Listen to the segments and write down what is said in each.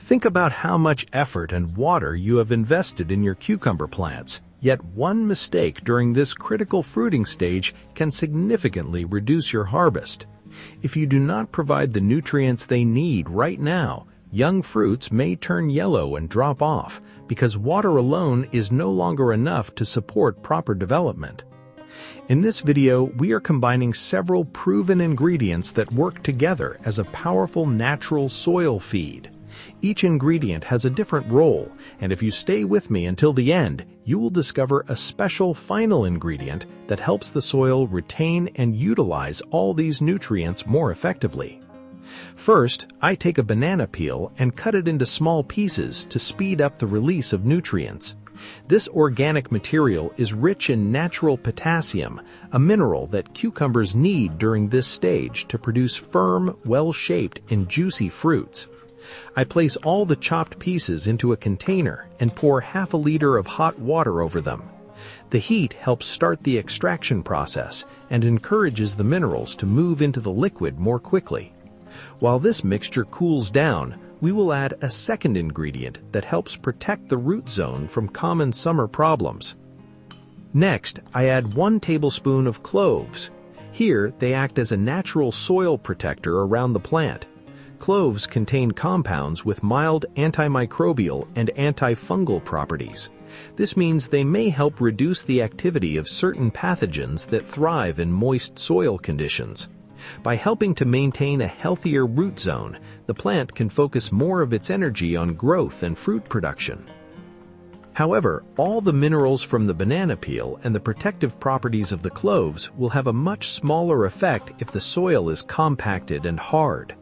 Think about how much effort and water you have invested in your cucumber plants, yet one mistake during this critical fruiting stage can significantly reduce your harvest. If you do not provide the nutrients they need right now, young fruits may turn yellow and drop off because water alone is no longer enough to support proper development. In this video, we are combining several proven ingredients that work together as a powerful natural soil feed. Each ingredient has a different role, and if you stay with me until the end, you will discover a special final ingredient that helps the soil retain and utilize all these nutrients more effectively. First, I take a banana peel and cut it into small pieces to speed up the release of nutrients. This organic material is rich in natural potassium, a mineral that cucumbers need during this stage to produce firm, well-shaped, and juicy fruits. I place all the chopped pieces into a container and pour half a liter of hot water over them. The heat helps start the extraction process and encourages the minerals to move into the liquid more quickly. While this mixture cools down, we will add a second ingredient that helps protect the root zone from common summer problems. Next, I add 1 tablespoon of cloves. Here, they act as a natural soil protector around the plant. Cloves contain compounds with mild antimicrobial and antifungal properties. This means they may help reduce the activity of certain pathogens that thrive in moist soil conditions. By helping to maintain a healthier root zone, the plant can focus more of its energy on growth and fruit production. However, all the minerals from the banana peel and the protective properties of the cloves will have a much smaller effect if the soil is compacted and hard.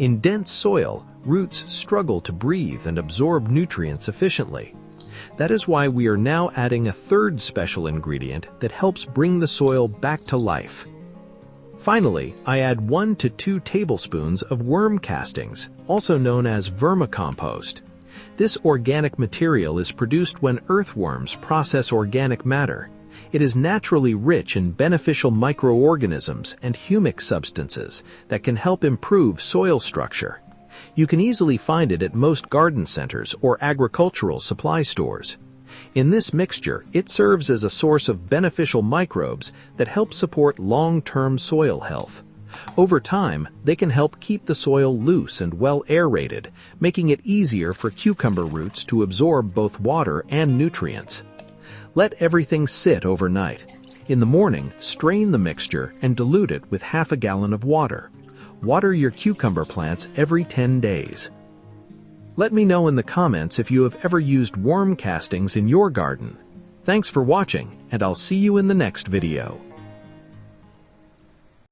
In dense soil, roots struggle to breathe and absorb nutrients efficiently. That is why we are now adding a third special ingredient that helps bring the soil back to life. Finally, I add 1 to 2 tablespoons of worm castings, also known as vermicompost. This organic material is produced when earthworms process organic matter. It is naturally rich in beneficial microorganisms and humic substances that can help improve soil structure. You can easily find it at most garden centers or agricultural supply stores. In this mixture, it serves as a source of beneficial microbes that help support long-term soil health. Over time, they can help keep the soil loose and well aerated, making it easier for cucumber roots to absorb both water and nutrients. Let everything sit overnight. In the morning, strain the mixture and dilute it with half a gallon of water. Water your cucumber plants every 10 days. Let me know in the comments if you have ever used worm castings in your garden. Thanks for watching, and I'll see you in the next video.